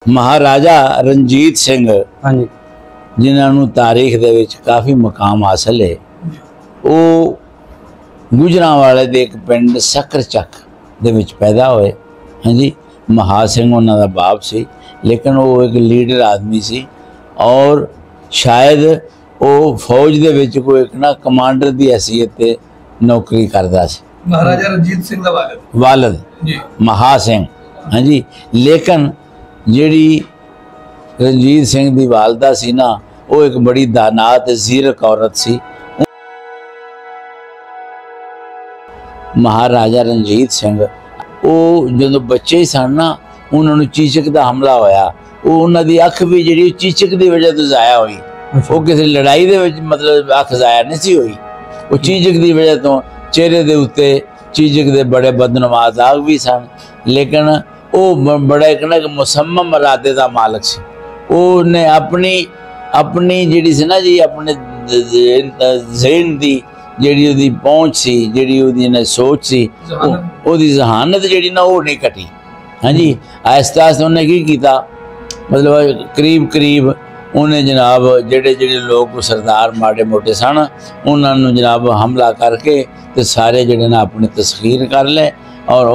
महाराजा रणजीत सिंह हाँ जी जिन्होंने तारीख दे विच काफ़ी मुकाम हासिल है, वो गुजरांवाले दे एक पिंड सकरचक दे विच पैदा होए। हाँ जी, महार सिंह उन्हां दा बाप सी, लेकिन वो एक लीडर आदमी सी और शायद वो फौज दे विच कोई एक ना कमांडर दी हैसियत ते नौकरी करदा सी। महाराजा रणजीत सिंह दा वालिद जी महार सिंह। हाँ जी, लेकिन जिहड़ी रणजीत सिंह दी वालदा सी ना, वो एक बड़ी दानात ज़ीरक औरत सी। महाराजा रणजीत सिंह वो जो बच्चे ही सन ना, उन्होंने चीचक का हमला होया, वो उन्हों की अख भी जी चीचक की वजह तो ज़ाया हुई। वो किसी लड़ाई दे विच मतलब अख ज़ाया नहीं सी हुई, वो चीचक की वजह तो चेहरे के उत्ते चीचक के बड़े बदनुमा दाग भी सन, लेकिन वो बड़ा एक ना मुसम्मम इरादे का मालक सी। उन्हें अपनी जिहड़ी सी ना जी अपने ज़हन की जिहड़ी पहुँच सी, जिहड़ी सोच सी, ओदी जहानत जिहड़ी ना वो नहीं घटी। हाँ जी, आहिस्ता आहिस्ता उन्हें की कीता, मतलब करीब करीब उन्हें जनाब जेड़े लोग सरदार माड़े मोटे सन, उन्होंने जनाब हमला करके तो सारे जिहड़े ना अपने तस्खीर कर ले और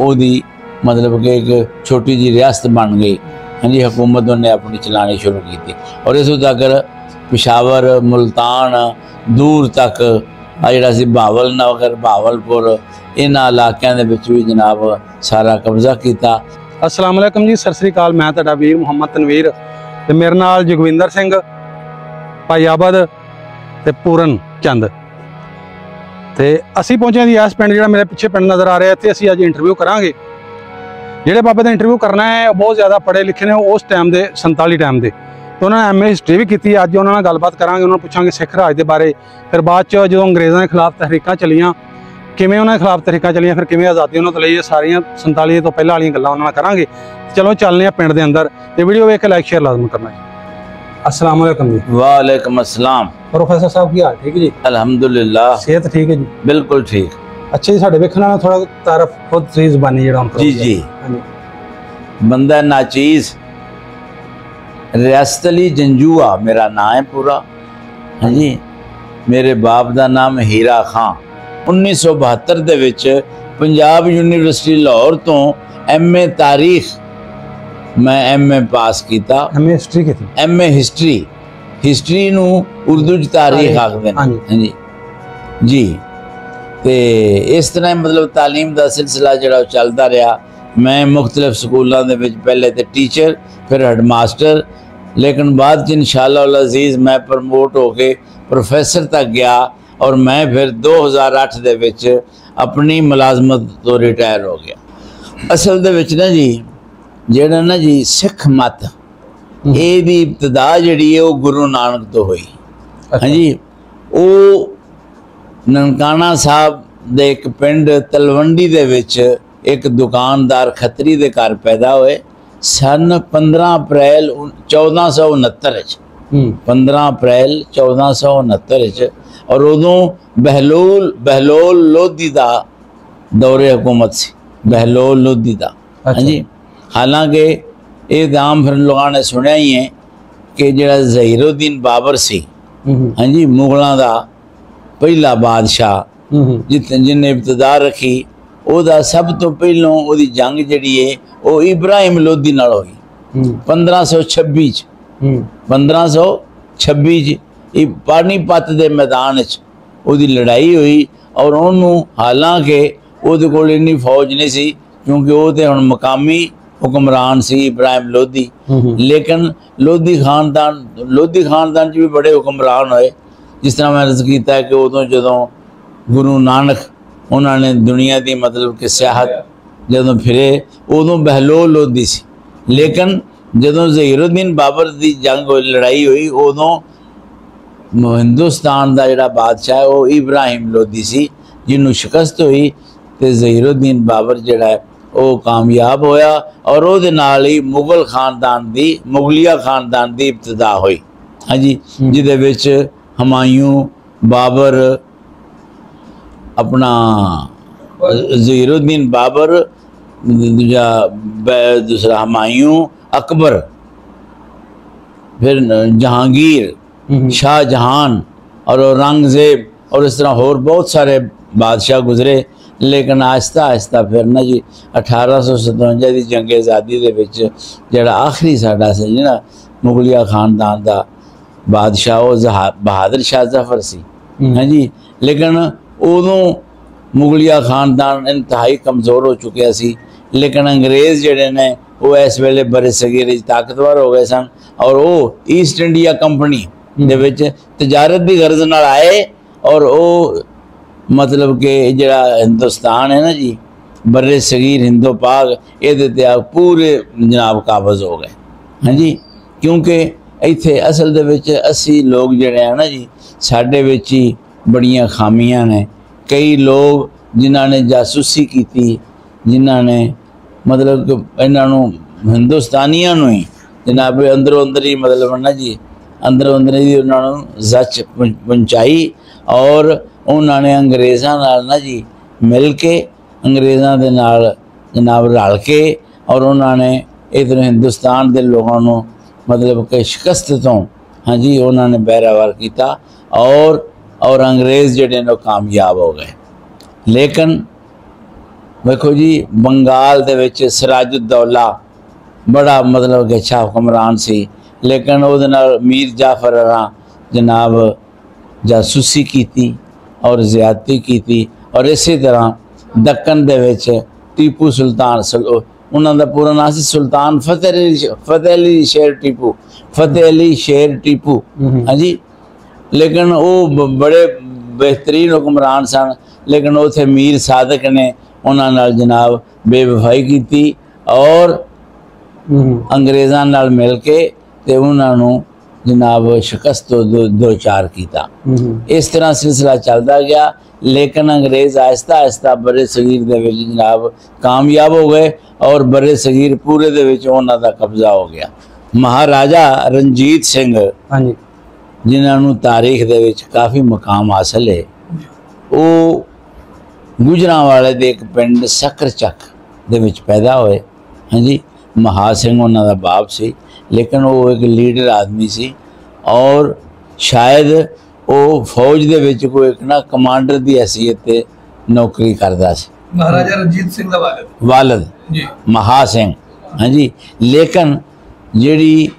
ओदी मतलब कि एक छोटी जी रियासत बन गई। हाँ जी, हुकूमत उन्हें अपनी चलानी शुरू की और इस तक पिशावर, मुल्तान, दूर तक जिहड़ा सी बहावल नगर, बहावलपुर, इन्हां इलाकों के विच भी जनाब सारा कब्जा किया। अस्सलाम वालेकुम जी, सत श्री अकाल। मैं तुहाडा वीर मुहम्मद तनवीर ते मेरे नाल जगविंदर सिंह, भाई आबद ते पूरन चंद। ते असीं पहुंचे जी इस पिंड जिहड़ा मेरे पिछे पिंड नज़र आ रहा है, इत्थे असीं अज इंटरव्यू करांगे। जिहड़े बाबे दा इंटरव्यू करना है बहुत ज़्यादा पढ़े लिखे ने उस टाइम के 47 टाइम के, तो उन्होंने MA हिस्टरी भी की। अज उन्होंने गलबात करांगे, उन्होंने पूछांगे सिख राज के बारे, फिर बाद जो अंग्रेज़ों के खिलाफ तहरीकां चलियां, किवें उन्होंने खिलाफ तहरीकां चलियां, फिर किवें आज़ादी उन्होंने लई, सारियां 47 तो पहले वाली गल्लां उन्होंने करांगे। चलो चलने हैं पिंड के अंदर, तो वीडियो वेख के लाइक शेयर लाजम करना जी। अस्सलाम वालेकुम जी। वालेकुम अस्सलाम। प्रोफेसर साहब की हाल ठीक है जी? अल्हम्दुलिल्लाह, सेहत ठीक है जी? बिल्कुल ठीक। अच्छा जी, साडे वेखण वाला थोड़ा तारफ खुद सी ज़बानी जिहड़ा हुण जी जी। बंदा नाचीज़ रियासत अली जंजुआ मेरा नाम है पूरा। हाँ जी, मेरे बाप का नाम हीरा खां। 1972 दे विच पंजाब यूनिवर्सिटी लाहौर तो MA तारीख मैं MA पास किया। MA हिस्टरी की थी? MA हिस्टरी नू उर्दू च तारीख आखदे ने। हाँ जी जी। ते इस तरह मतलब तालीम का सिलसिला जिहड़ा चलता रहा। मैं मुख्तलिफ स्कूलों के विच पहले तो टीचर, फिर हेडमास्टर, लेकिन बाद च इंशाअल्लाह अज़ीज़ मैं प्रमोट होके प्रोफैसर तक गया और मैं फिर 2008 दे विच अपनी मुलाजमत तो रिटायर हो गया। असल दे विच ना जी जेड़ा ना जी सिख मत ये दी इब्तदा जिहड़ी है वो गुरु नानक तो हुई। हाँ जी, वो ननकाना साहब दे एक पिंड तलवंडी दे विच एक दुकानदार खतरी दे घर पैदा हुए सन 15 अप्रैल 1469। 15 अप्रैल 1469 और उदों बहलोल लोधी का दौरे हुकूमत सी, बहलोल लोधी का। हाँ जी, हालांकि ये आम फिर लोगों ने सुनिया ही है कि जिहड़ा ज़हीरुद्दीन बाबर सी, हाँ जी, मुगलों का पहला बादशाह जिन्हें इब्तदा रखी, ओदा सब तो पहलों ओदी जंग जिहड़ी है वो इब्राहिम लोधी नाल होई 1526 1526 पानीपत के मैदान ओदी लड़ाई हुई और उन्होंने हालांकि ओदे कोल इन्नी फौज नहीं सी क्योंकि वो तो हुण मकामी हुक्मरान सी इब्राहिम लोधी, लेकिन लोधी खानदान भी बड़े हुक्मरान होए। जिस तरह मैं अर्ज़ किया कि उदों जदों गुरु नानक उन्होंने दुनिया की मतलब कि सियाहत जदों फिरे उदों बहलोल लोधी सी, लेकिन जदों ज़हीरुद्दीन बाबर की जंग लड़ाई हुई उदों हिंदुस्तान का जिहड़ा बादशाह है वो इब्राहिम लोधी सी, जिन्हों शिकस्त हुई तो ज़हीरुद्दीन बाबर जिहड़ा है वो कामयाब होया और उहदे नाल ही मुगल खानदान की मुगलिया खानदान की इब्तदा हुई। हाँ जी, जिहदे विच हुमायूं, बाबर, अपना ज़हीरुद्दीन बाबर, दूसरा हुमायूं, अकबर, फिर जहांगीर, शाहजहान और औरंगजेब और इस तरह होर बहुत सारे बादशाह गुजरे। लेकिन आहिस्ता आहिस्ता फिर ना जी 1857 की जंग आज़ादी दे विच जिहड़ा आखिरी साडा सी ना मुगलिया खानदान का बादशाह वो बहादुर शाह जफर सी। हाँ जी, लेकिन उदों मुगलिया खानदान इंतहाई कमज़ोर हो चुकिया सी। लेकिन अंग्रेज़ जिहड़े ने वो इस वेले बड़े सगीर ताकतवर हो गए सन और वो ईस्ट इंडिया कंपनी दे विच तजारत की गर्ज नाल आए और वो मतलब कि जिहड़ा हिंदुस्तान है ना जी बड़े सगीर हिंदो पाक ये पूरे जनाब काबज़ हो गए। हाँ जी, क्योंकि इत्थे असल दे विच असी लोग जिहड़े हैं ना जी साडे विच ही बड़ियां खामियां ने। कई लोग जिन्हां ने जासूसी की, जिन्हां ने मतलब कि इन्हों हिंदुस्तानियों ही जनाब अंदरों अंदर ही मतलब ना जी अंदरों अंदर ही उन्होंने जच पहुँचाई और उन्होंने अंग्रेज़ों नाल ना जी मिल के अंग्रेज़ों के नाल जनाब रल के और उन्होंने इधर हिंदुस्तान के लोगों को मतलब कि शिकस्त तो हाँ जी उन्होंने बहरावर किया और अंग्रेज़ जिहड़े ने कामयाब हो गए। लेकिन देखो जी बंगाल दे विच सिराजुद्दौला बड़ा मतलब कि अच्छा हुक्मरान सी, लेकिन उहदे नाल मीर जाफर जनाब जासूसी की और ज़्यादती की। और इसी तरह दक्कन दे विच टीपू सुल्तान उन्होंने पूरा नाम से सुल्तान फतेह अली शेर टीपू, फतेह अली शेर टीपू। हाँ जी, लेकिन वो बड़े बेहतरीन हुक्मरान सन। लेकिन उथे मीर सादक ने उन्होंने जनाब बेवफाई की और अंग्रेज़ों नाल मिल के ते उन्होंने जनाब शिकस्त दो चार किया। इस तरह सिलसिला चलता गया। लेकिन अंग्रेज़ आहिस्ता आहिस्ता बड़े सगीर दे विच जनाब कामयाब हो गए और बड़े सगीर पूरे दे विच उन्हां दा कब्जा हो गया। महाराजा रणजीत सिंह जिन्होंने तारीख दे विच काफ़ी मकाम हासिल है, वो गुजरांवाले दे एक पिंड सकरचक दे विच पैदा होए। हाँ जी, महा सिंह उन्हां दा बाप सी, लेकिन वो एक लीडर आदमी सी और शायद वो फौज दे विच कोई एक ना कमांडर की हैसीयत ते नौकरी करता सी। महाराजा रणजीत सिंह दा वालिद जी महा सिंह। हाँ जी, लेकिन जिहड़ी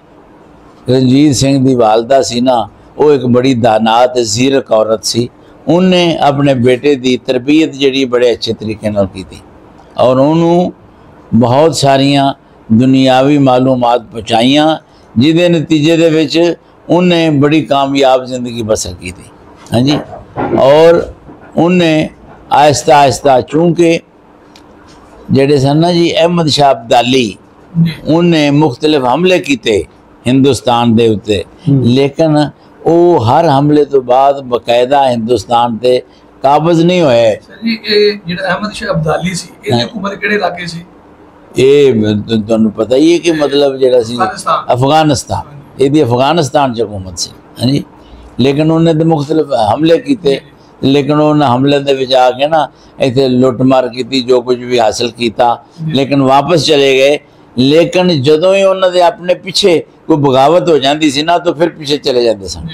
रणजीत सिंह दी वालदा सी ना वो एक बड़ी दानात ज़ीरक औरत सी। उन्हें अपने बेटे की तरबियत जिहड़ी बड़े अच्छे तरीके नाल कीती और उन्होंने बहुत सारिया दुनियावी मालूमात पहुँचाइयाँ जिहदे नतीजे दे विच उन्हें बड़ी कामयाब जिंदगी बसर की थी। हाँ जी, और उन्हें आहिस्ता आहिस्ता चूँकि जेडे सन ना जी अहमद शाह अब्दाली उन्हें मुख्तलिफ हमले किए हिंदुस्तान के उत्ते, लेकिन वो हर हमले तो बाद बकायदा हिंदुस्तान ते काबज़ नहीं होए। जी जेड़ा अहमद शाह अब्दाली सी इहदी हुकूमत किहड़े इलाके सी? ये तुहानू पता ही है कि मतलब जेड़ा सी अफगानिस्तान ये अफगानिस्तान च हुकूमत सी। हाँ जी, लेकिन उन्हें तो मुख्तलिफ हमले किए, लेकिन उन्हें हमले दे विच आके ना इत्थे लुटमार की जो कुछ भी हासिल किया, लेकिन वापस चले गए। लेकिन जदों ही उन्होंने अपने पीछे कोई बगावत हो जाती सी ना तो फिर पीछे चले जाते सन,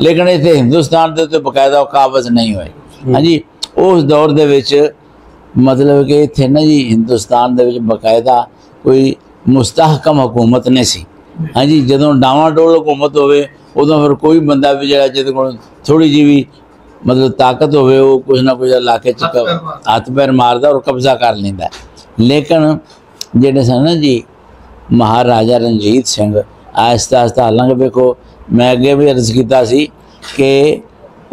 लेकिन इत्थे हिंदुस्तान के तो बकायदा काबज़ नहीं हुए। हाँ जी, उस दौर दे विच मतलब कि इत्थे ना जी हिंदुस्तान दे विच बकायदा कोई मुस्तहकम हुकूमत नहीं सी। हाँ जी, जदों डावाडोल हुकूमत होवे उदों फिर कोई बंदा भी जिहड़ा जिहदे कोल थोड़ी जी भी मतलब ताकत होवे वो कुछ ना कुछ इलाके च हथ पैर मारदा और कब्जा कर लैंदा। लेकिन जिहड़े सन ना जी महाराजा रणजीत सिंह आहिस्ता आहिस्ता हालांकि देखो मैं अगे भी अर्ज किया सी कि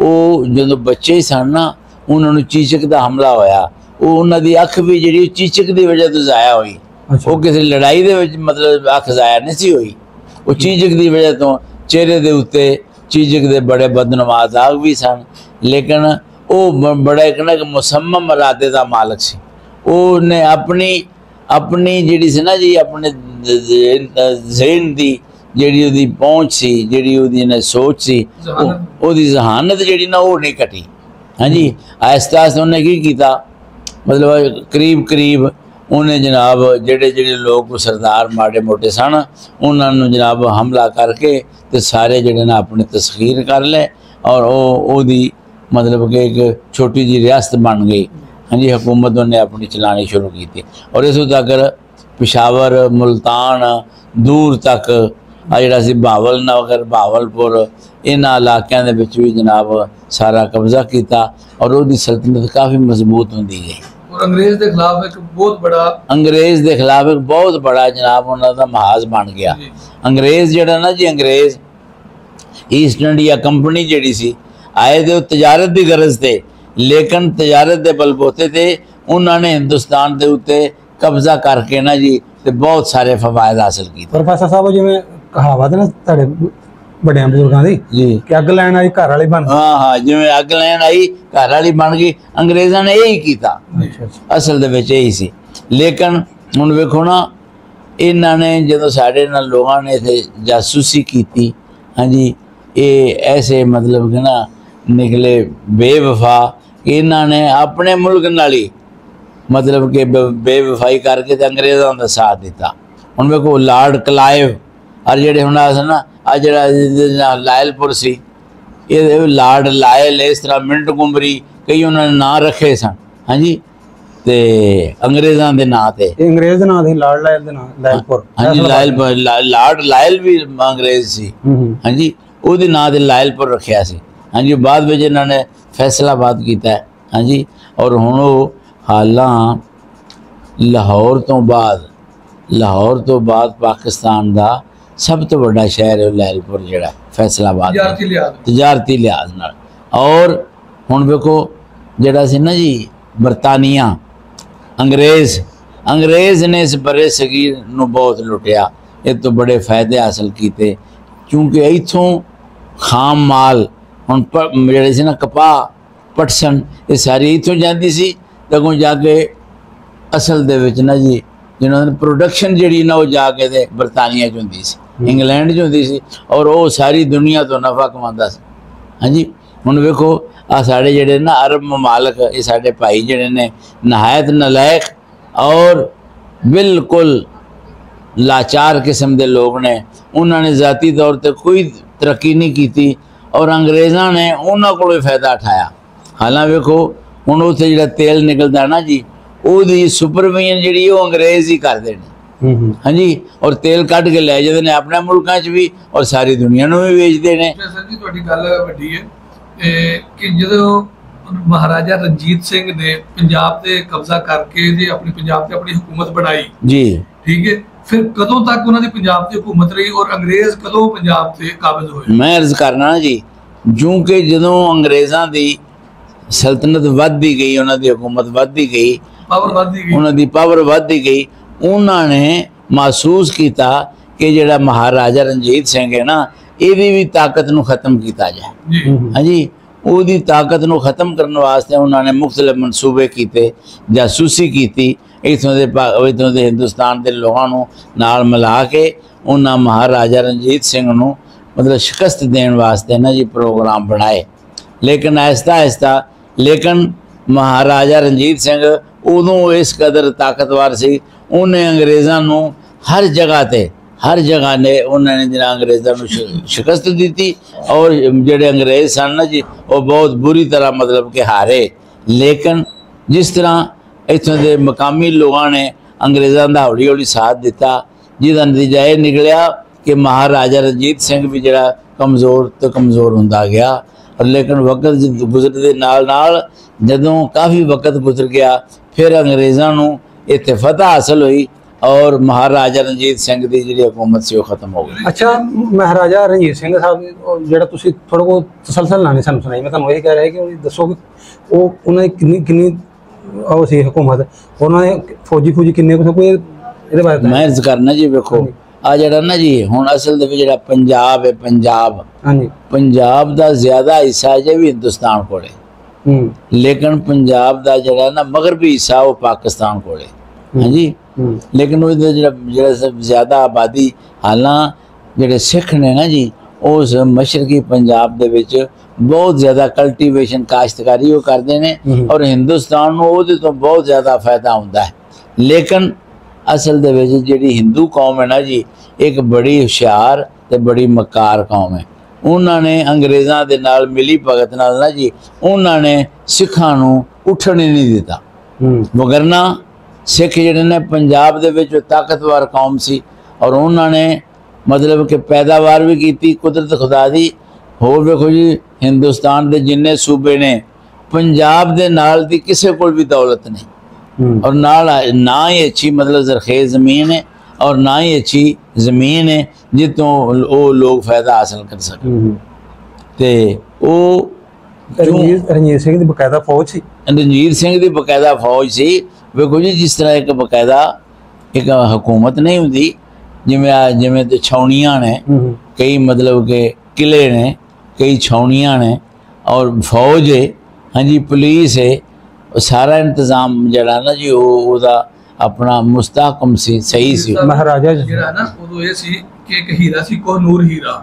वो जो बच्चे ही सन ना उन्होंने चीचक का हमला होया, वो उन्होंने अख भी जी चीचक की वजह तो ज़ाया हुई। वो किसी लड़ाई दे विच मतलब अख ज़ाया नहीं सी हुई, वो चीचक की वजह तो चेहरे के उत्ते चीचक के बड़े बदनुमा दाग भी सन। लेकिन वो बड़ा एक ना मुसम्मम इरादे का मालक सी। उन्हें अपनी जिहड़ी सी ना जी अपने ज़हन की जिहड़ी पहुँच सी जिहड़ी सोच सी उहदी जहानत जिहड़ी ना वो नहीं घटी। हाँ जी, आहिस्ता आहिस्ता उन्हें की किया मतलब करीब करीब ਉਹਨੇ ਜਨਾਬ ਜਿਹੜੇ ਲੋਕ ਸਰਦਾਰ ਮਾੜੇ ਮੋਟੇ ਸਨ ਉਹਨਾਂ ਨੂੰ ਜਨਾਬ ਹਮਲਾ ਕਰਕੇ ਤੇ ਸਾਰੇ ਜਿਹੜੇ ਨਾ ਆਪਣੇ ਤਸਖੀਰ ਕਰ ਲਏ ਔਰ ਉਹਦੀ मतलब कि एक छोटी जी रियासत बन गई। हाँ जी, हुकूमत उन्हें अपनी चलानी शुरू की थी और इस तक पिशावर मुल्तान दूर तक आ जरा बहावल नगर बहावलपुर इन्होंने इलाकों के भी जनाब सारा कब्जा किया और उसकी सल्तनत काफ़ी मजबूत होती गई। और अंग्रेज़ के खिलाफ एक बहुत बड़ा जनाब उन्होंने महाज बन गया। अंग्रेज़ जड़ा ना जी, अंग्रेज़ ईस्ट इंडिया कंपनी जी सी आए थे तजारत की गरज थे, लेकिन तजारत के बलबोते थे उन्होंने हिंदुस्तान के उत्ते कब्जा करके ना जी ते बहुत सारे फवायद हासिल किए। प्रोफेसर साहब जिवें कहावत है ना तुहाडे बड़े बुजुर्गों की जी कि अग लैन आई घर वाली बन गई। हाँ, जिवें अग लैन आई घर वाली बन गई। अंग्रेज़ों ने यही किया, असल दे विच यही सी। लेकिन हुण वेखो ना, इन्होंने जो साढ़े नाल लोगों ने इत्थे जासूसी की, हाँ जी, ये ऐसे मतलब कि ना निकले बेवफा कि इन्होंने अपने मुल्क नाल ही मतलब कि बेवफाई करके अंग्रेज़ों का साथ दिता। हुण वेखो लॉर्ड क्लाइव और जेडे हुण ना आ जरा लायलपुर सी, ये लॉर्ड लायल, इस तरह मिंट गुमरी कई उन्होंने नाम रखे सन। हाँ जी, ते अंग्रेज़ों के नाम ते अंग्रेज़ नाम थे लॉर्ड लायल दे नाम लायलपुर। हाँ जी, लायलपुर लॉर्ड लायल भी अंग्रेज़ सी। हाँ जी, उसके नाम से लायलपुर रखा सी। हाँ जी, बाद में इन्होंने फैसलाबाद किया है। हाँ जी, और हुण हालां लाहौर तो बाद पाकिस्तान का सब तो बड़ा शहर है लायलपुर जिहड़ा फैसलाबाद तजारती लिहाज नाल। और हुण वेखो जिहड़ा सी ना जी बरतानिया अंग्रेज़ ने इस बड़े सगीर नूं बहुत लुटिया, इस तो बड़े फायदे हासिल किए क्योंकि इत्थों खाम माल हुण जिहड़े सी ना कपाह पटसन ये सारी इत्थों जाती सी, तगों जाके असल दे विच ना जी जिन्होंने प्रोडक्शन जी ना वो जाके ते बरतानिया च हुंदी सी, इंग्लैंड च हुंदी सी और वो सारी दुनिया तो नफा कमांदा सी। हाँ जी, हुण वेखो आ साढ़े जिहड़े ना अरब ममालक ये साढ़े भाई जिहड़े ने नहायत नलायक और बिल्कुल लाचार किस्म के लोग ने, उन्होंने ज़ाती तौर पर कोई तरक्की नहीं की और अंग्रेज़ों ने उन्होंने को फायदा उठाया। हालां वेखो हुण उत्थे जिहड़ा तेल निकलता ना जी ਉਹਦੀ सुपरविजन जी वो अंग्रेज़ ही करते हैं। हाँ जी, और तेल कढ़ के लै जाते हैं अपने मुल्कों च भी और सारी दुनिया में भी बेचते हैं। सर जी तुहाडी गल वड्डी है कि जदों महाराजा रणजीत सिंह ने पंजाब ते कब्जा करके जे अपनी पंजाब ते अपनी हुकूमत बनाई जी, ठीक है, फिर कदों तक उन्होंने पंजाब की हुकूमत रही और अंग्रेज़ कदों पंजाब से काबिज हुए? मैं अर्ज करना जी, क्योंकि जदों अंग्रेज़ों की सल्तनत वधदी गई, उन्होंने हुकूमत वधदी गई, उन्होंने पावर वधदी गई, उन्होंने महसूस किया कि जिहड़ा महाराजा रणजीत सिंह है ना इहदी भी ताकत नूं खत्म किया जाए। हाँ जी, उसकी ताकत नूं खत्म करने वास्ते उन्होंने मुख्तलिफ मनसूबे किए, जासूसी की, इत्थों दे हिंदुस्तान के लोगों नूं नाल मिला के उन्होंने महाराजा रणजीत सिंह नूं मतलब शिकस्त देने वास्ते ना जी प्रोग्राम बनाए। लेकिन आहिस्ता आहिस्ता लेकिन महाराजा रणजीत सिंह उदों इस कदर ताकतवर सी, उन्हें अंग्रेज़ों नूं हर जगह ने उन्होंने जिन्हें अंग्रेज़ों नूं शिकस्त दी थी और जिहड़े अंग्रेज़ सन ना जी वो बहुत बुरी तरह मतलब कि हारे। लेकिन जिस तरह इत्थों के मकामी लोगों ने अंग्रेज़ों का हौली हौली साथ दिता, जिसका नतीजा ये निकलिया कि महाराजा रणजीत सिंह भी जिहड़ा कमज़ोर तो कमज़ोर होंदा गया। और लेकिन वक्त गुजरते नाल नाल जदों काफ़ी वक्त गुजर गया फिर अंग्रेज़ों नूं इत्थे फतह हासिल हुई और महाराजा रणजीत सिंह की जी हुकूमत से खत्म हो गई। अच्छा, महाराजा रणजीत सिंह साहब जो तुसीं थोड़ा को तसलसल लाने सानूं सुनाई, मैं तुहानूं ये कह रहा है कि दसो कि वो उन्होंने किन्नी ਉਹ ਸੀ हुकूमत, उन्होंने फौजी किन्ने कुछ कोई ਇਹਦੇ ਬਾਰੇ मैं अर्ज करना जी। वेखो आ जड़ा ना जी हुण असल दे विच जिहड़ा पंजाब है, पंजाब हाँ जी पंजाब दा ज़्यादा हिस्सा अजे भी हिंदुस्तान कोले, लेकिन पंजाब दा जड़ा ना मगरबी हिस्सा वो पाकिस्तान कोले। हाँ जी, लेकिन वो जिहड़ा ज़्यादा आबादी हालां जिहड़े सिख ने ना जी उस मशरकी पंजाब दे विच बहुत ज़्यादा कल्टीवेशन काश्तकारी वो करते हैं और हिंदुस्तान नूं उहदे तो बहुत ज़्यादा फायदा होंदा है। लेकिन असल दे विच जिहड़ी हिंदू कौम है ना जी, एक बड़ी हुशियार ते बड़ी मकार कौम है। उन्होंने अंग्रेज़ों के नाल मिली भगत नाल ना जी, उन्होंने सिखां नूं उठण ही नहीं दिता। वगरना सिख जिहड़े ने पंजाब दे विच ताकतवर कौम सी, और उन्होंने मतलब कि पैदावार भी की कुदरत खुदा दी। होर वेखो जी, हिंदुस्तान के जिन्ने सूबे ने पंजाब दे नाल दी किसी कोल भी दौलत नहीं, और नाल ना ही अच्छी मतलब जरखेज ज़मीन है, और ना ही अच्छी ज़मीन है जितों वो लोग फायदा हासिल कर सकें। ते वो रणजीत सिंह दी बकायदा फौज सी, रणजीत सिंह दी बकायदा फौज सी। वेखो जी, जिस तरह एक बकायदा एक हुकूमत नहीं होंदी, जिमें जिमें तो छाउनियां ने, कई मतलब के किले ने, कई छाउनियां ने, और फौज है, हाँ जी, पुलिस है, सारा इंतजाम जड़ा ना जी वो अपना मुस्तहकम सी, सही सी। महाराजा ਜਿਹੜਾ ਨਾ ਉਦੋਂ ਇਹ ਸੀ ਕਿ ਇੱਕ ਹੀਰਾ ਸੀ ਕੋਹਨੂਰ ਹੀਰਾ,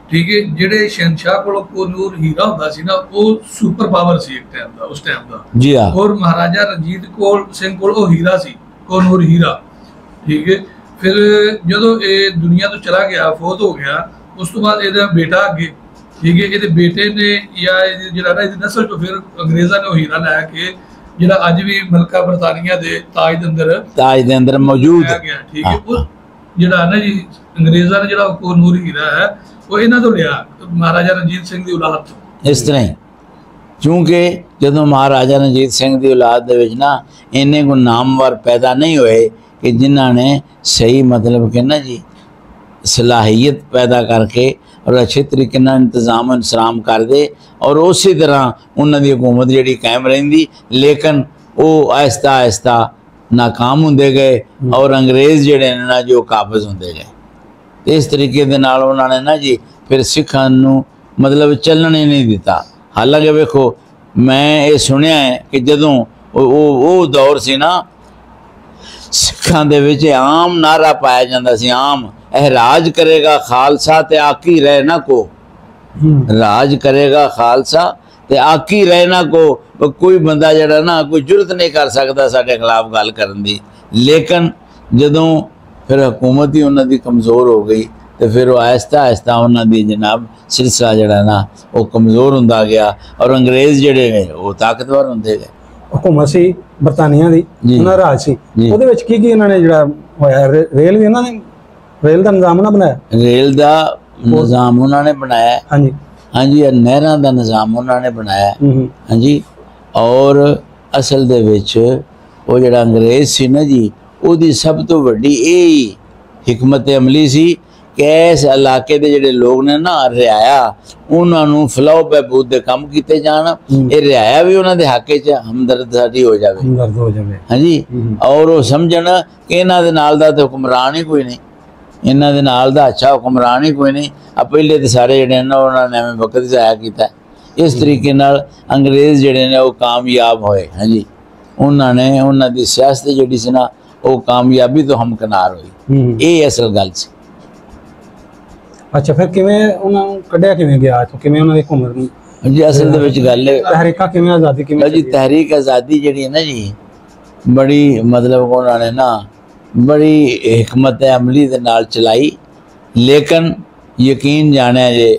ਠੀਕ ਹੈ। ਜਿਹੜੇ ਸ਼ਹਿਨशाह ਕੋਲ ਕੋਹਨੂਰ ਹੀਰਾ ਹੁੰਦਾ ਸੀ ਨਾ, ਉਹ ਸੁਪਰ ਪਾਵਰ ਸੀ ਇੱਕ ਟਾਈਮ ਦਾ, ਉਸ ਟਾਈਮ ਦਾ ਜੀ ਹਾਂ। ਔਰ ਮਹਾਰਾਜਾ ਰਣਜੀਤ ਸਿੰਘ ਕੋਲ ਉਹ ਹੀਰਾ ਸੀ, ਕੋਹਨੂਰ ਹੀਰਾ, ਠੀਕ ਹੈ। ਫਿਰ ਜਦੋਂ ਇਹ ਦੁਨੀਆ ਤੋਂ ਚਲਾ ਗਿਆ, ਫੌਤ ਹੋ ਗਿਆ, ਉਸ ਤੋਂ ਬਾਅਦ ਇਹਦਾ ਬੇਟਾ ਅੱਗੇ, ਠੀਕ ਹੈ, ਇਹਦੇ ਬੇਟੇ ਨੇ ਜਾਂ ਜਿਹੜਾ ਨਾ ਇਹਦੀ ਨਸਲ ਤੋਂ ਫਿਰ ਅੰਗਰੇਜ਼ਾਂ ਨੇ ਉਹ ਹੀਰਾ ਲੈ ਕੇ ਜਿਹੜਾ ਅੱਜ ਵੀ ਮਲਕਾ ਬਰਤਾਨੀਆ ਦੇ ਤਾਜ ਦੇ ਅੰਦਰ ਮੌਜੂਦ ਹੈ, ਠੀਕ ਹੈ। ਉਹ ਜਿਹੜਾ ਨਾ ਜੀ ਅੰਗਰੇਜ਼ਾਂ ਨੇ ਜਿਹੜਾ ਕੋਹਨੂਰ ਹੀਰਾ ਹੈ ਉਹ ਇਹਨਾਂ ਤੋਂ ਲਿਆ, ਮਹਾਰਾਜਾ ਰਣਜੀਤ ਸਿੰਘ ਦੀ ਔਲਾਦ ਤੋਂ। इस तरह ही क्योंकि जो महाराजा रणजीत सिंह की औलाद दे विच ना इन्ने को नामवर पैदा नहीं होए कि जिन्होंने सही मतलब कि ना जी सलाहियत पैदा करके और अच्छे तरीके नाल इंतजाम इंसराम कर दे, और उसी तरह उन्होंने हुकूमत जी कायम रही। लेकिन वो आहिस्ता आहिस्ता नाकाम होंदे गए, और अंग्रेज़ जिहड़े ने ना जो काबज़ होंदे गए। इस तरीके दे नाल उन्होंने ना जी फिर सिखां नूं मतलब चलन ही नहीं दिता। हालांकि वेखो, मैं ये सुनिया है कि जदों वो दौर सी ना, सिखां दे विच आम नारा पाया जाता सी, आम राज करेगा खालसा ते आकी रहे ना को, राज करेगा खालसा ते आकी रहे ना को। कोई बंदा जड़ा ना कोई जुरत नहीं कर सकता साडे खिलाफ गल करन दी। लेकिन जदों फिर हुकूमत ही उन्हां दी कमज़ोर हो गई, तो फिर वो आहिस्ता आहिस्ता उन्होंने जनाब सिलसिला जड़ा ना वो कमज़ोर होंदा गया, और अंग्रेज़ जड़े ने वो ताकतवर होंदे गए। हुकूमत सी बरतानिया दी, उन्हां राज सी, ਉਹਦੇ ਵਿੱਚ ਕੀ ਇਹਨਾਂ ਨੇ ਜਿਹੜਾ ਹੋਇਆ, ਰੇਲ ਵੀ ਇਹਨਾਂ ਨੇ, रेल का निज़ाम ना बनाया, रेल का निज़ाम उन्होंने बनाया, हाँ जी, हाँ जी, नहरों का निज़ाम उन्होंने बनाया, हाँ जी। और असल दे विच वो जिहड़ा अंग्रेज़ सी ना जी, उसकी सब तो वड्डी यही हिकमत अमली सी कि इस इलाके के जिहड़े लोग ने ना रियाया, उन्होंने फलाओ बहबूद के काम किए जान, ये रियाया भी उन्होंने हक च हमदर्दी हो जाए, हाँ जी। और वो समझन कि इन्हां दे नाल दा ते हुक्मरान ही कोई नहीं, इन्हां दे नाल दा अच्छा हुक्मरान ही कोई नहीं। अब पहले तो सारे जिहड़े ने उन्होंने एवं वक्त ज़ाया किया। इस तरीके नाल अंग्रेज़ जिहड़े ने वो कामयाब होए, हाँ जी। उन्होंने उन्हां दी सियासत जिहड़ी सी ना वो कामयाबी तो हमकिनार हुई, ये असल गल सी। अच्छा, फिर किवें उन्हां नूं कढिया किवें गया इत्थों, किवें उन्हां दी हुकूमत नूं जी असल दे विच गल है तहरीकां किवें आज़ादी किवें जी, तहरीक आज़ादी जिहड़ी है ना जी, बड़ी मतलब उन्होंने ना बड़ी हिकमत अमली दे नाल चलाई। लेकिन यकीन जाने जे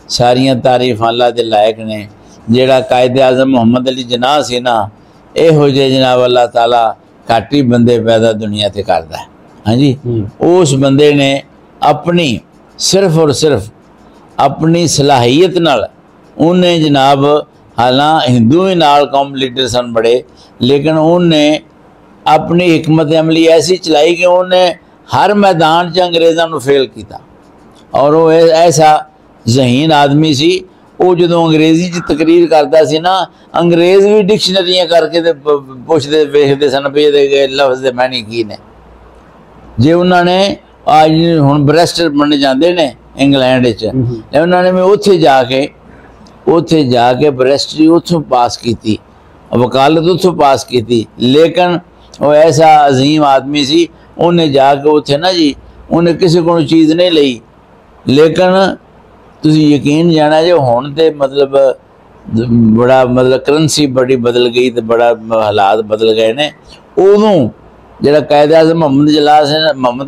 सारियां तारीफां अल्लाह दे लायक ने। जिहड़ा कायदे आज़म मुहम्मद अली जिनाह सी ना, इहो जे जनाब अल्लाह ताला घट ही बंदे पैदा दुनिया ते करदा है, हाँ जी। उस बंदे ने अपनी सिर्फ और सिर्फ अपनी सलाहियत नाल उन्हें जनाब, हालां हिंदू ही नाल कौम लीडर सन बड़े, लेकिन उन्हें अपनी हिकमत अमली ऐसी चलाई कि उन्हें हर मैदान च अंग्रेज़ों को फेल किया। और वो ऐसा जहीन आदमी सी, वो जो अंग्रेज़ी च तकरीर करता सी ना, अंग्रेज़ भी डिक्शनरियाँ करके पुछते वेखते सन भी ये लफ्ज़ के मैनी की ने। जे उन्होंने आज हुण बैरिस्टर बन जाते ने इंग्लैंड च, उन्होंने भी उत्थे जाके बैरिस्टरी उत्थों पास की, वकालत उत्थों पास की। लेकिन वो ऐसा अजीम आदमी सी, उन्हें जाके उत्थे ना जी उन्हें किसी को चीज़ नहीं ली। लेकिन तुसी यकीन जाना जो हुण ते मतलब बड़ा मतलब करंसी बड़ी बदल गई, तो बड़ा हालात बदल गए ने। उदों ਜਿਹੜਾ ਕਾਇਦ-ए-आज़म ਮੁਹੰਮਦ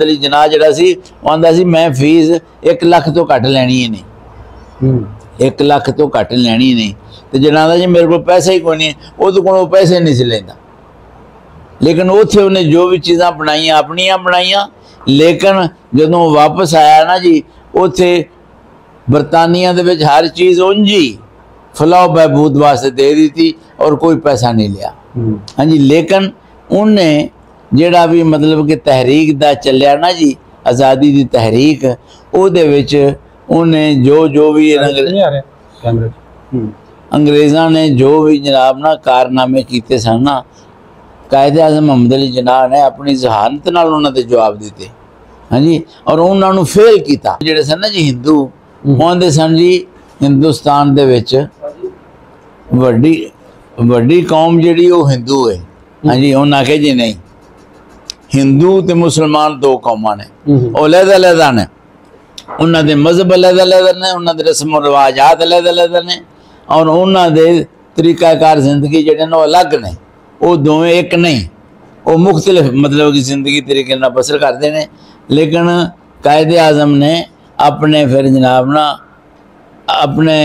ਅਲੀ ਜਿਨਾਹ ਜਿਹੜਾ ਸੀ ਉਹ ਆਂਦਾ ਸੀ ਮੈਂ ਫੀਸ 1 ਲੱਖ ਤੋਂ ਘੱਟ ਲੈਣੀ ਹੀ ਨਹੀਂ, 1 ਲੱਖ ਤੋਂ ਘੱਟ ਲੈਣੀ नहीं। तो जिन्हों जी मेरे को पैसा ही कोई नहीं, वो को पैसे नहीं से लेंदा, लेकिन उत्थे उन्हें जो भी चीज़ां बनाइया अपनियां बनाइया, लेकिन जदों वापस आया ना जी उत्थे बरतानिया दे विच हर चीज़ उंजी फलाह बहबूद वास्ते दे दी थी और कोई पैसा नहीं लिया। हाँ जी, लेकिन उन्हें जिहड़ा भी मतलब कि तहरीक दा चलिया ना जी, आज़ादी दी तहरीक, उहदे विच उन्हें जो भी अंग्रेज़ां ने जो भी जनाब ना कारनामे कीते सन ना, कायद-ए-आज़म मुहम्मद अली जिनाह ने अपनी जहानत नाल उन्हां दे जवाब दिते। हाँ जी, और उन्हां नूं फेल कीता। जिहड़े सन ना जी हिंदू आंदे सन जी हिंदुस्तान दे विच वड्डी कौम जिहड़ी वो हिंदू है। हाँ जी, उन्हां आखे जी नहीं, हिंदू ते मुसलमान 2 कौमां ने, वो अलग-अलग ने, उन्हां दे मज़हब अलग-अलग ने, उन्हां दे रस्म रिवाजात अलग-अलग ने, और उन्हां दे तरीकाकार जिंदगी जिहड़े ने अलग ने, वो दोवें एक नहीं, वो मुख्तलिफ मतलब की जिंदगी तरीके नाल बसर करते हैं। लेकिन कायद-ए-आज़म ने अपने फिर जनाब ना अपने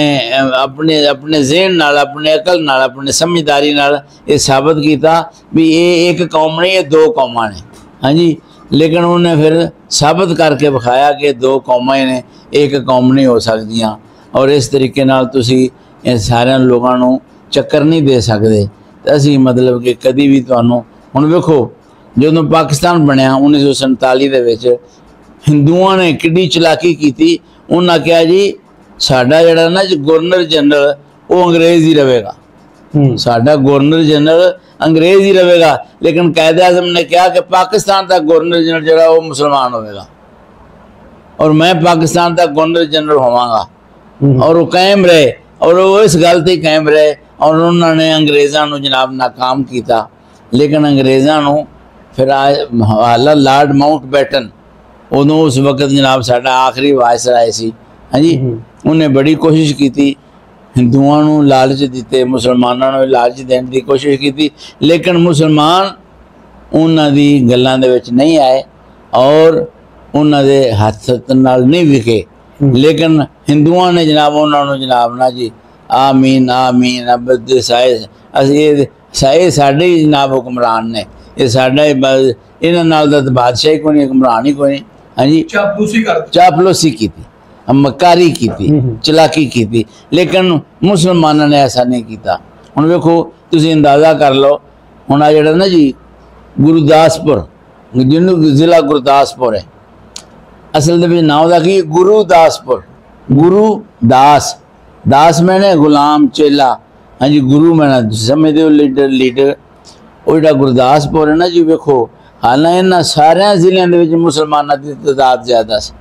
अपने अपने ज़हन नाल, अपने अकल नाल, अपने समझदारी नाल ये साबित किया भी ये एक कौम नहीं, ये 2 कौमां ने। हाँ जी, लेकिन उन्हें फिर साबित करके विखाया कि 2 कौमां ही ने, एक कौम नहीं हो सकदियां। और इस तरीके नाल तुसी सारे लोगों को चक्कर नहीं दे सकते। तो असी मतलब कि कभी भी तुहानू हुण वेखो, जो पाकिस्तान बनया 1947 दे विच हिंदुओं ने किड्डी चलाकी की। उन्हें कहा जी साडा जिहड़ा ना गवर्नर जनरल वो अंग्रेज़ ही रहेगा, साडा गवर्नर जनरल अंग्रेज़ ही रहेगा। लेकिन कायद-ए-आज़म ने कहा कि पाकिस्तान का गवर्नर जनरल जो वो मुसलमान होगा और मैं पाकिस्तान का गवर्नर जनरल होवांगा। और वो कायम रहे, और वो इस गल ते कायम रहे, और उन्होंने अंग्रेज़ों को जनाब नाकाम किया। लेकिन अंग्रेज़ों फिर हालात लॉर्ड माउंटबेटन उदों उस वक्त जनाब साडा आखिरी वायसराय सी। हाँ जी, उन्हें बड़ी कोशिश की, हिंदुओं को लालच दिते, मुसलमानों को लालच देने की कोशिश की, लेकिन मुसलमान उन्हां दी गल्लां दे विच नहीं आए और उन्हां दे हथ नाल नहीं विके। लेकिन हिंदुओं ने जनाब उन्होंने जनाब ना जी आमीन आमीन अब साए साडे ही जनाब हुक्मरान ने, ये साडा इन्हां नाल दा बादशाही कोई नहीं, हुक्मरान ही कोई नहीं। हाँ जी, चापलूसी की, मक्कारी की, चलाकी की, लेकिन मुसलमानों ने ऐसा नहीं किया। हुण वेखो तुसीं अंदाज़ा कर लो, हुण आ जिहड़ा ना जी गुरदासपुर, जिन्होंने जिला गुरदासपुर है, असल दे विच नाम दा की गुरुदासपुर, गुरुदास, दास मैंने गुलाम चेला। हाँ जी, गुरु मैंने समझते हो लीडर। वो जो गुरदासपुर है ना जी, वेखो हालांकि इन्हां सारे जिलों के मुसलमानों की तादाद ज़्यादा सी।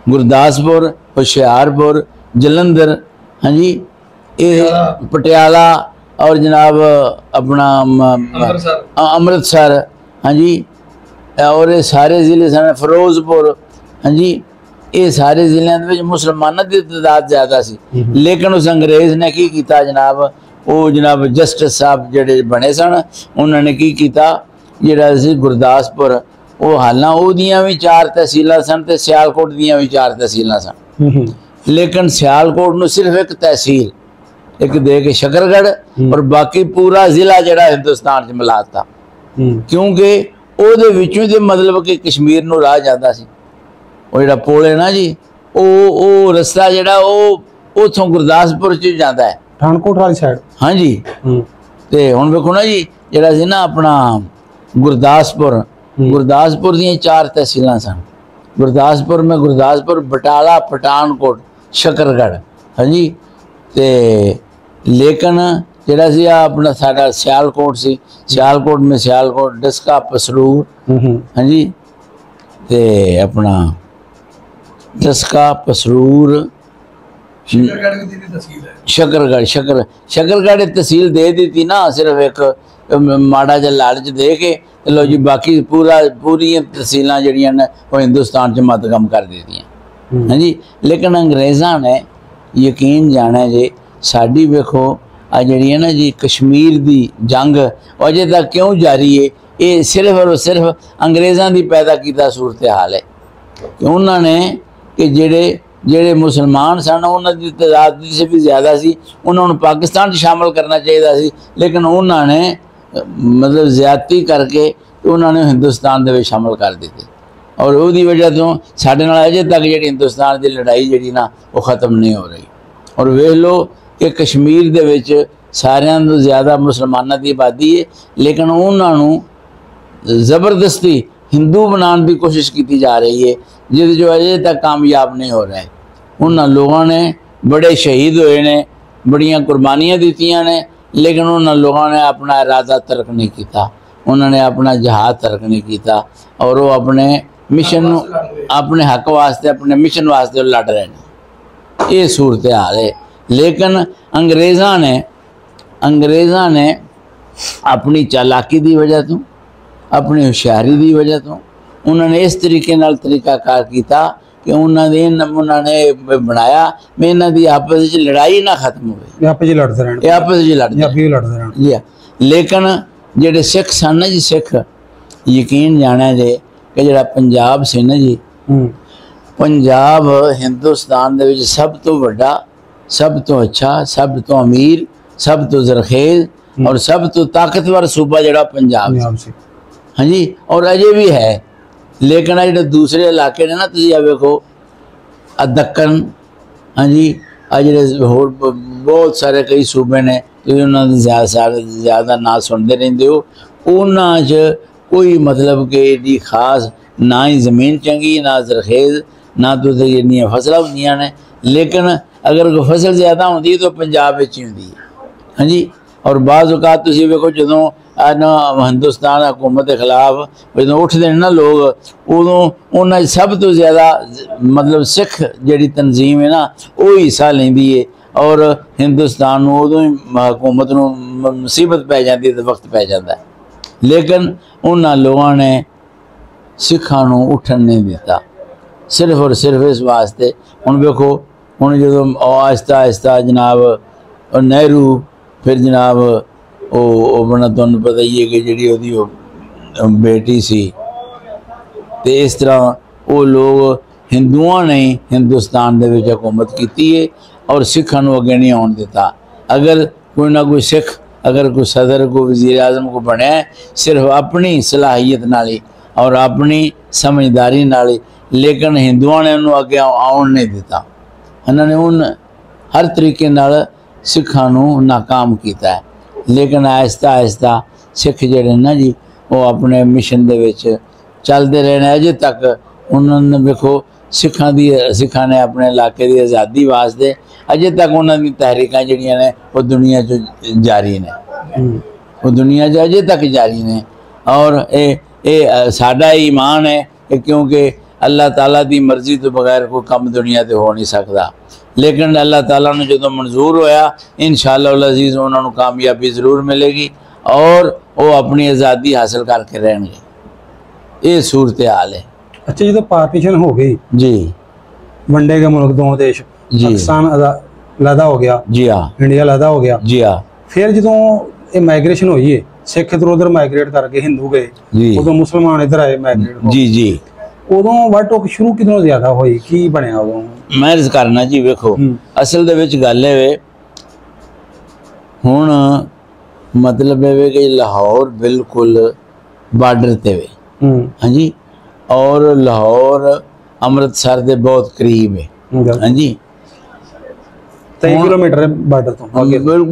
गुरदासपुर, हुशियारपुर, जलंधर, हाँ जी, ये पटियाला और जनाब अपना अमृतसर, हाँ जी, और ये सारे ज़िले सन, फिरोजपुर, हाँ जी, ये सारे ज़िलों में मुसलमानों की तादाद ज़्यादा सी। लेकिन उस अंग्रेज़ ने की किया जनाब, वो जनाब जस्टिस साहब जिहड़े बने सन, उन्होंने की किया जिहड़ा सी गुरदासपुर, वो हालां उहदियां भी 4 तहसीलां सन ते सियालकोट दियां भी 4 तहसीलां सन। लेकिन सियालकोट नूं सिर्फ एक तहसील एक दे के शकरगढ़ और बाकी पूरा ज़िला जिहड़ा हिंदुस्तान च मिलाता, क्योंकि ਉਹਦੇ ਵਿੱਚੋਂ ਦੇ मतलब कि कश्मीर ਨੂੰ ਰਾਹ ਜਾਂਦਾ ਸੀ। ਉਹ ਜਿਹੜਾ ਪੁਲ ਹੈ ਨਾ ਜੀ, ਉਹ ਰਸਤਾ ਜਿਹੜਾ ਉਹ ਉਥੋਂ ਗੁਰਦਾਸਪੁਰ ਚ ਜਾਂਦਾ ਹੈ, ਪਠਾਨਕੋਟ ਵਾਲੀ ਸਾਈਡ। हाँ जी, ਤੇ ਹੁਣ ਵੇਖੋ ਨਾ ਜੀ ਜਿਹੜਾ ਸੀ ਨਾ ਆਪਣਾ गुरदासपुर ਦੀਆਂ 4 तहसीलां सन। गुरदासपुर में गुरदासपुर, बटाला, पठानकोट, शकरगढ़। हाँ जी, ते लेकिन जिहड़ा सी अपना साडा सियालकोट सी, सियालकोट में सियालकोट, डस्का, पसरूर, हाँ जी, ते अपना डस्का, पसरूर, शकरगढ़ तहसील दे दी थी ना, सिर्फ एक माड़ा जा लालच दे के लो जी, बाकी पूरी तहसीलां जिहड़ियां ने वो हिंदुस्तान च मदगम कर दित्तियां। हाँ जी, लेकिन अंग्रेज़ां ने यकीन जाना जे साडी वेखो आ जिहड़ी है ना जी कश्मीर दी जंग अजे तक क्यों जारी है, ਇਹ ਸਿਰਫ ਔਰ ਸਿਰਫ ਅੰਗਰੇਜ਼ਾਂ ਦੀ ਪੈਦਾ ਕੀਤਾ ਸੂਰਤ ਹਾਲ ਹੈ ਕਿ ਉਹਨਾਂ ਨੇ ਕਿ ਜਿਹੜੇ ਮੁਸਲਮਾਨ ਸਨ ਉਹਨਾਂ ਦੀ ਤਾਦਾਦ से भी ज़्यादा ਸੀ, ਉਹਨਾਂ ਨੂੰ ਪਾਕਿਸਤਾਨ 'ਚ ਸ਼ਾਮਲ ਕਰਨਾ ਚਾਹੀਦਾ ਸੀ, ਲੇਕਿਨ ਉਹਨਾਂ ਨੇ ਮਤਲਬ ਜ਼ਿਆਦਤੀ ਕਰਕੇ ਉਹਨਾਂ ਨੇ ਹਿੰਦੁਸਤਾਨ ਦੇ ਵਿੱਚ ਸ਼ਾਮਲ ਕਰ ਦਿੱਤੇ। ਔਰ ਉਹਦੀ ਵਜ੍ਹਾ ਤੋਂ ਸਾਡੇ ਨਾਲ ਅਜੇ ਤੱਕ ਜਿਹੜੀ ਹਿੰਦੁਸਤਾਨ ਦੀ ਲੜਾਈ ਜਿਹੜੀ ਨਾ ਉਹ ਖਤਮ ਨਹੀਂ ਹੋ ਰਹੀ। ਔਰ ਵੇਖ ਲਓ ਕਿ ਕਸ਼ਮੀਰ ਦੇ ਵਿੱਚ ਸਾਰਿਆਂ ਤੋਂ ਜ਼ਿਆਦਾ ਮੁਸਲਮਾਨਾਂ ਦੀ ਆਬਾਦੀ ਹੈ, ਲੇਕਿਨ ਉਹਨਾਂ ਨੂੰ ਜ਼ਬਰਦਸਤੀ ਹਿੰਦੂ ਬਣਾਉਣ ਦੀ ਕੋਸ਼ਿਸ਼ ਕੀਤੀ ਜਾ ਰਹੀ ਹੈ, ਜਿਹਦੇ ਜੋ ਅਜੇ ਤੱਕ ਕਾਮਯਾਬ ਨਹੀਂ ਹੋ ਰਹੇ। ਉਹਨਾਂ ਲੋਕਾਂ ਨੇ बड़े शहीद हुए ने, बड़ियां कुर्बानियां दित्तियां ने, लेकिन उन्होंने लोगों ने अपना इरादा तर्क नहीं किया, उन्होंने अपना जहाद तर्क नहीं किया और वो अपने मिशन अपने हक वास्ते अपने मिशन वास्ते लड़ रहे हैं। ये सूरत हाल है। लेकिन अंग्रेज़ां ने अपनी चालाकी की वजह तो अपनी होशियारी की वजह तो उन्होंने इस तरीके नाल तरीकाकार किया कि उन्होंने बनाया मैं इन्हां दी आपस में लड़ाई ना खत्म होवे, आपस में लड़ते रहन, आपस में लड़ते रहन जी। लेकिन जेडे सिख सन ना जी, सिख यकीन जाना जे कि जेड़ा पंजाब से ना जी, पंजाब हिंदुस्तान दे विच सब तो वड्डा, सब तो अच्छा, सब तो अमीर, सब तो जरखेज और सब तो ताकतवर सूबा जेड़ा पंजाब से। हाँ जी, और अजे भी है। लेकिन जो दूसरे इलाके ने ना, तुम आ वेखो दक्कन, हाँ जी, जो होर बहुत सारे कई सूबे ने, तुम उन्होंने ज़्यादा ना सुनते रहते हो। उन्होंने कोई मतलब कि एडी खास ना ही ज़मीन चंगी, ना जरखेज, ना तो इन्नियां फसलां होंदियां ने। लेकिन अगर कोई फसल ज़्यादा होंदी है तो पंजाब ही होंदी है। हाँ जी, और बाज़ औक़ात तुसीं वेखो जदों हिंदुस्तान हुकूमत के खिलाफ जो उठते हैं ना लोग, उदों उन्होंने सब तो ज़्यादा मतलब सिख जी तंजीम है ना वो हिस्सा लेंदी है और हिंदुस्तान उदों ही हुकूमत को मुसीबत पै जाती है, वक्त पै जाता है। लेकिन उन्होंने लोगों ने सिखा उठन नहीं दिता, सिर्फ और सिर्फ इस वास्ते। हुण वेखो हुण जो आहिस्ता आहिस्ता जनाब नेहरू, फिर जनाब वो बना तुहानूं पता ही है कि जिहड़ी उहदी बेटी सी, तो इस तरह वो लोग हिंदुओं ने हिंदुस्तान दे विच हुकूमत की है और सिखां नूं अगे नहीं आउण दिता। अगर कोई ना कोई सिख, अगर कोई सदर, कोई वज़ीर आज़म को बनया सिर्फ अपनी सलाहियत नाल ही और अपनी समझदारी नाल ही, लेकिन हिंदुओं ने उन्होंने अगे आउण नहीं दिता। उन्होंने उन हर तरीके नाल सिखां नूं नाकाम किया है। लेकिन आहिस्ता आहिस्ता सिख जिहड़े ना जी वो अपने मिशन दे विच चलते रहे। अजे तक उन्होंने देखो सिखां ने अपने इलाके की आज़ादी वास्ते अजे तक उन्होंने तहरीकां जिहड़ियां ने वो दुनिया च जारी ने, वो दुनिया च अजे तक जारी ने। और ये साडा ईमान है कि क्योंकि अल्लाह ताला की मर्जी तो बगैर कोई काम दुनिया ते हो नहीं सकता। लेकिन अल्लाह ताला ने जो मंजूर होया इंशाअल्लाह अज़ीज़ उन्होंने कामयाबी ज़रूर मिलेगी और वो अपनी आज़ादी हासिल करके रहेंगे। ये सूरत हाल है। अच्छा, जो पार्टीशन हो गई जी, वनडे के मुल्क दो देश, पाकिस्तान अलहदा हो गया, जी हाँ, इंडिया अलहदा हो गया, जी हाँ। फिर जो ये माइग्रेशन हुई है, सिख इधर उधर माइग्रेट करके हिंदू गए, उदों मुसलमान इधर आए माइग्रेट, जी जी। उदों वट टोक शुरू कितों ज़्यादा हुई, की बनया उदों? मैं अर्ज़ करना जी, वेखो असल दे विच गल है हुण मतलब है कि लाहौर बिल्कुल बार्डर ते वे, हाँ जी, और लाहौर अमृतसर दे बहुत करीब है, हाँ जी, 23 किलोमीटर बार्डर तो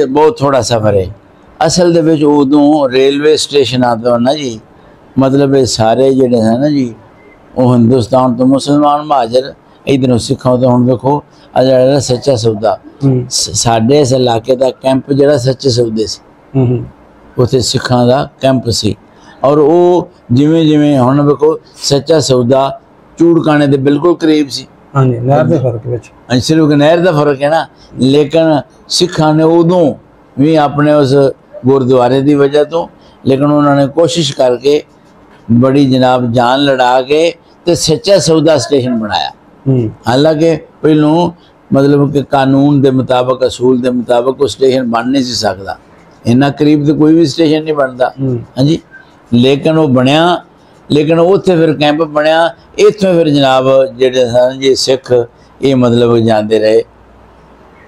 बहुत थोड़ा सफ़र है। असल दे विच उदों रेलवे स्टेशन आता ना जी, मतलब ये सारे जिहड़े है ना जी वो हिंदुस्तान तो मुसलमान महाजर, इधरों सिखों तो हुण देखो अजा सच्चा सौदा साडे इस इलाके का कैंप जिहड़ा सच्चे सौदे सी, उत्थे सिखां दा कैंप सी। और वो जिवें जिवें हुण देखो सच्चा सौदा चूड़काने दे बिल्कुल करीब सी, हाँ जी, नहर दे फर्क विच, हाँ सिर्फ नहर दा फर्क है ना। लेकिन सिखां ने उदों भी अपने उस गुरुद्वारे की वजह तो, लेकिन उन्होंने कोशिश करके बड़ी जनाब जान लड़ा के तो सच्चा सौदा स्टेशन बनाया। हालांकि पहलों मतलब कि कानून के मुताबिक, असूल के मुताबिक वो स्टेशन बन नहीं सकता, इन्ना करीब तो कोई भी स्टेशन नहीं बनता, हाँ जी। ਲੇਕਿਨ ਉਹ ਬਣਿਆ, ਲੇਕਿਨ ਉੱਥੇ ਫਿਰ ਕੈਂਪ ਬਣਿਆ। ਇੱਥੋਂ ਫਿਰ ਜਨਾਬ ਜਿਹੜੇ ਸਨ ਜੀ ਸਿੱਖ ਇਹ ਮਤਲਬ ਜਾਂਦੇ ਰਹੇ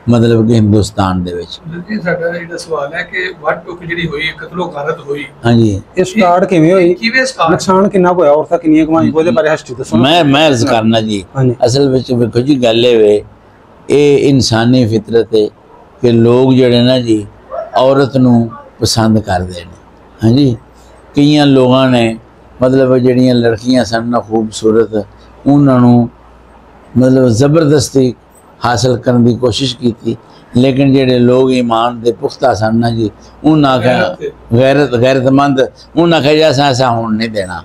ਮਤਲਬ ਕਿ ਹਿੰਦੁਸਤਾਨ ਦੇ ਵਿੱਚ। ਜੀ ਸਾਡਾ ਜਿਹੜਾ ਸਵਾਲ ਹੈ ਕਿ ਵੱਢ ਟੁੱਕ ਜਿਹੜੀ ਹੋਈ, ਕਤਲੋ ਗਾਰਤ ਹੋਈ, ਹਾਂਜੀ, ਇਹ ਸਟਾਰਟ ਕਿਵੇਂ ਹੋਈ, ਕਿਵੇਂ ਸਟਾਰਟ, ਨੁਕਸਾਨ ਕਿੰਨਾ ਹੋਇਆ, ਔਰਤਾਂ ਕਿੰਨੀਆਂ ਕਮਾਈ, ਉਹਦੇ ਬਾਰੇ ਹਿਸਟਰੀ ਦੱਸੋ। ਮੈਂ ਅਰਜ਼ ਕਰਨਾ ਜੀ, ਹਾਂਜੀ ਅਸਲ ਵਿੱਚ ਵੇਖੋ ਜੀ ਗੱਲ ਇਹ ਵੇ, ਇਹ ਇਨਸਾਨੀ ਫਿਤਰਤ ਹੈ ਕਿ ਲੋਕ ਜਿਹੜੇ ਨਾ ਜੀ ਔਰਤ ਨੂੰ ਪਸੰਦ ਕਰਦੇ ਨੇ। ਹਾਂਜੀ, ਕਈਆਂ ਲੋਕਾਂ ਨੇ ਮਤਲਬ ਜਿਹੜੀਆਂ ਲੜਕੀਆਂ ਸਨ ਨਾ ਖੂਬਸੂਰਤ, ਉਹਨਾਂ ਨੂੰ ਮਤਲਬ ਜ਼ਬਰਦਸਤੀ ਹਾਸਲ ਕਰਨ ਦੀ ਕੋਸ਼ਿਸ਼ ਕੀਤੀ, ਲੇਕਿਨ ਜਿਹੜੇ ਲੋਕ ਈਮਾਨ ਦੇ ਪੁਖਤਾ ਸਨ ਨਾ ਜੀ, ਉਹਨਾਂ ਆਖਿਆ ਗੈਰਤਮੰਦ, ਉਹਨਾਂ ਆਖਿਆ ਐਸਾ ਹੋਣ ਨਹੀਂ ਦੇਣਾ।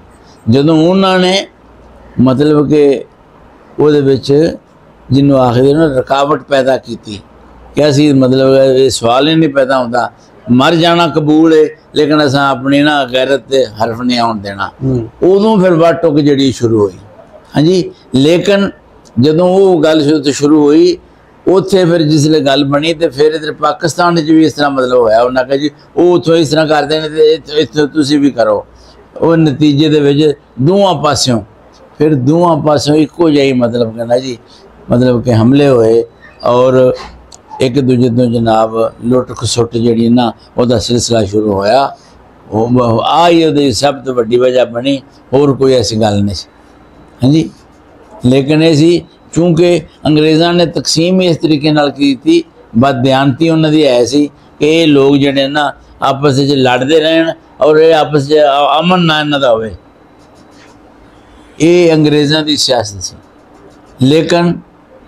ਜਦੋਂ ਉਹਨਾਂ ਨੇ ਮਤਲਬ ਕਿ ਉਹਦੇ ਵਿੱਚ ਜਿਹਨੂੰ ਆਖਦੇ ਨਾ ਰੁਕਾਵਟ ਪੈਦਾ ਕੀਤੀ ਕਿ ਅਸੀਂ ਮਤਲਬ ਇਹ ਸਵਾਲ ਹੀ ਨਹੀਂ ਪੈਦਾ ਹੁੰਦਾ, ਮਰ ਜਾਣਾ ਕਬੂਲ ਹੈ ਲੇਕਿਨ ਅਸਾਂ ਆਪਣੀ ਨਾ ਗੈਰਤ ਤੇ ਹਰਫ ਨਹੀਂ ਆਉਣ ਦੇਣਾ। ਉਦੋਂ ਫਿਰ ਵੱਢ ਟੁੱਕ ਜਿਹੜੀ ਸ਼ੁਰੂ ਹੋਈ। ਹਾਂਜੀ, ਲੇਕਿਨ ਜਦੋਂ ਉਹ ਗੱਲ ਸ਼ੁਰੂ ਹੋਈ ਉੱਥੇ ਫਿਰ ਜਿਸਲੇ ਗੱਲ ਬਣੀ ਤੇ ਫਿਰ ਇੱਧਰ ਪਾਕਿਸਤਾਨ ਵਿੱਚ ਵੀ ਇਸ ਤਰ੍ਹਾਂ ਮਤਲਬ ਹੋਇਆ। ਉਹਨਾਂ ਕਹੇ ਜੀ ਉਹ ਉੱਥੋਂ ਇਸ ਤਰ੍ਹਾਂ ਕਰਦੇ ਨੇ ਤੇ ਇੱਥੇ ਤੁਸੀਂ ਵੀ ਕਰੋ। ਉਹ ਨਤੀਜੇ ਦੇ ਵਿੱਚ ਦੋਵਾਂ ਪਾਸਿਓਂ ਇੱਕੋ ਜਿਹੀ ਮਤਲਬ ਕਹਿੰਦਾ ਜੀ ਮਤਲਬ ਕਿ ਹਮਲੇ ਹੋਏ ਔਰ ਇੱਕ ਦੂਜੇ ਤੋਂ ਜਨਾਬ ਲੁੱਟ ਖਸੁੱਟ ਜਿਹੜੀ ਨਾ ਉਹਦਾ ਸਿਲਸਿਲਾ ਸ਼ੁਰੂ ਹੋਇਆ। ਉਹ ਆਈ ਉਹਦੀ ਸਭ ਤੋਂ ਵੱਡੀ ਵਜ੍ਹਾ ਬਣੀ, ਹੋਰ ਕੋਈ ਐਸੀ ਗੱਲ ਨਹੀਂ ਸੀ। ਹਾਂਜੀ, ਲੇਕਿਨ ਇਹ ਸੀ ਚूँकि ਅੰਗਰੇਜ਼ਾਂ ਨੇ ਤਕਸੀਮ ਇਸ ਤਰੀਕੇ ਨਾਲ ਕੀਤੀ, ਬਦਦਿਆਨਤੀ ਉਹਨਾਂ ਦੀ ਹੈ ਸੀ ਕਿ ਇਹ ਲੋਕ ਜਿਹੜੇ ਨਾ ਆਪਸ ਵਿੱਚ ਲੜਦੇ ਰਹਿਣ ਔਰ ਇਹ ਆਪਸ 'ਚ ਅਮਨ ਨਾ ਇਹਨਾਂ ਦਾ ਹੋਵੇ। ਇਹ ਅੰਗਰੇਜ਼ਾਂ ਦੀ ਸਿਆਸਤ ਸੀ। ਲੇਕਿਨ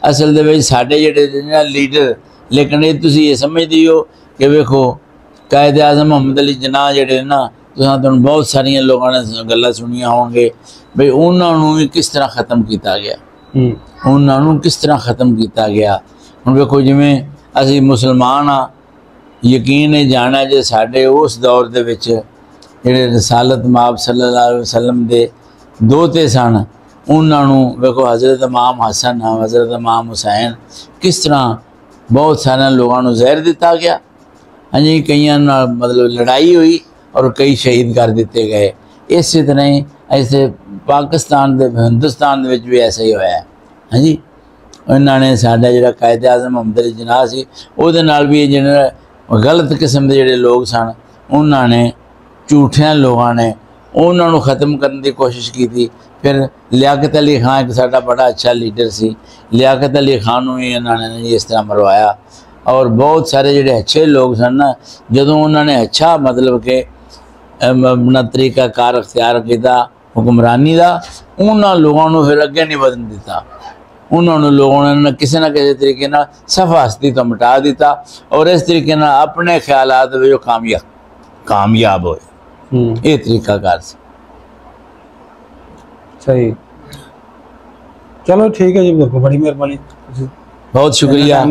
ਅਸਲ ਦੇ ਵਿੱਚ ਸਾਡੇ ਜਿਹੜੇ ਲੀਡਰ, ਲੇਕਿਨ ਇਹ ਤੁਸੀਂ ਇਹ ਸਮਝਦੇ ਹੋ ਕਿ ਵੇਖੋ ਕਾਇਦ ਆਜ਼ਮ ਮੁਹੰਮਦ ਅਲੀ ਜਿਨਾਹ ਜਿਹੜੇ ਨਾ ਤੁਹਾਨੂੰ ਬਹੁਤ ਸਾਰੀਆਂ ਲੋਕਾਂ ਨੇ ਗੱਲਾਂ ਸੁਣੀਆਂ ਹੋਣਗੇ ਬਈ ਉਹਨਾਂ ਨੂੰ ਵੀ ਕਿਸ ਤਰ੍ਹਾਂ ख़त्म ਕੀਤਾ ਗਿਆ, ਉਹਨਾਂ ਨੂੰ ਕਿਸ ਤਰ੍ਹਾਂ ख़त्म ਕੀਤਾ ਗਿਆ। ਹੁਣ ਵੇਖੋ ਜਿਵੇਂ ਅਸੀਂ ਮੁਸਲਮਾਨ ਹਾਂ, ਯਕੀਨ ਹੈ ਜਾਣਾ ਜੇ ਸਾਡੇ ਉਸ ਦੌਰ ਦੇ ਵਿੱਚ ਜਿਹੜੇ ਰਸਾਲਤ ਮਾਬ ਸੱਲੱਲਾਹੁ ਅਲੈहि ਵਸੱਲਮ ਦੇ ਦੋਤੇ ਸਨ, ਉਹਨਾਂ ਨੂੰ ਵੇਖੋ ਹਜ਼ਰਤ ਇਮਾਮ ਹਸਨ, ਹਜ਼ਰਤ ਇਮਾਮ ਹੁਸੈਨ, ਕਿਸ ਤਰ੍ਹਾਂ ਬਹੁਤ ਸਾਰਿਆਂ ਲੋਕਾਂ ਨੂੰ ਜ਼ਹਿਰ ਦਿੱਤਾ ਗਿਆ। ਹਾਂਜੀ, ਕਈਆਂ ਨਾਲ ਮਤਲਬ ਲੜਾਈ ਹੋਈ ਔਰ ਕਈ ਸ਼ਹੀਦ ਕਰ ਦਿੱਤੇ ਗਏ। ਇਸੇ ਤਰ੍ਹਾਂ ਹੀ ऐसे पाकिस्तान दे हिंदुस्तान दे विच भी ऐसा ही होया। हाँ जी, उन्होंने साडा जिहड़ा कायद आज़म मुहम्मद अली जिनाह सी उहदे नाल भी जिहड़े गलत किस्म के जिहड़े लोग सन उन्होंने झूठियां लोगों ने उन्होंने ख़त्म करने की कोशिश की थी। फिर लियाकत अली खान एक साडा बड़ा अच्छा लीडर सी, लियाकत अली खान को भी इन्होंने इस तरह मरवाया। और बहुत सारे जिहड़े अच्छे लोग सन ना, जदों उन्होंने अच्छा मतलब कि अपना तरीकाकार अख्तियार किया हुक्मरानी का, उन्होंने लोगों को फिर अगे नहीं बदन दिता। उन्होंने लोगों ने किसी न किसी तरीके ना सफा हस्ती तो मिटा दिता और इस तरीके ना अपने ख्यालात में जो कामयाब होए। ये तरीकाकार से सही। चलो ठीक है जी, बड़ी मेहरबानी, बहुत शुक्रिया,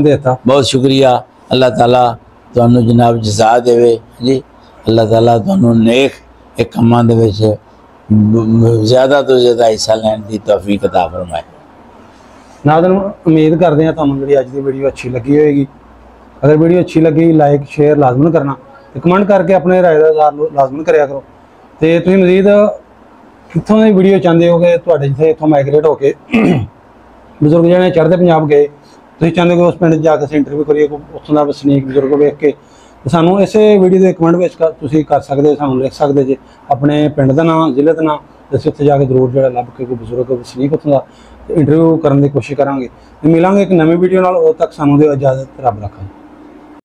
बहुत शुक्रिया। अल्लाह ताला तुहानू जनाब जज़ा देवे जी। अल्लाह ताला तुहानू नेक एक कामां दे विच ज़्यादा तो ज़्यादा हिस्सा लैण दी तौफीक अता फरमाए। नाज़रीन, उम्मीद करते हैं तुहानू जिहड़ी अज दी वीडियो अच्छी लगी होएगी। अगर वीडियो अच्छी लगी लाइक शेयर लाजमन करना ते कमेंट करके अपने राय दा इज़हार लाजमन करिया करो। ते तुसीं मज़ीद कित्थों दी वीडियो चाहते हो कि तुहाडे जिथे इत्थों माइग्रेट होके बजुर्ग जिहड़े चढ़दे पंजाब गए, तुसीं चाहते हो कि उस पिंड जाके असीं इंटरव्यू करिए, उत्थों दा वसनीक बजुर्ग वेख के सानू इस वीडियो के कमेंट में तुसीं कर सकते, सानू लिख सकते जे अपने पिंड का नाम, जिले का नाम, असीं उत्थे जाके जरूर जो लभ के कोई बजुर्ग वसनीक उत्थों दा इंटरव्यू करने की कोशिश करांगे। मिलांगे एक नवी वीडियो नाल, उद तक सानू दे इजाजत, रब रखा।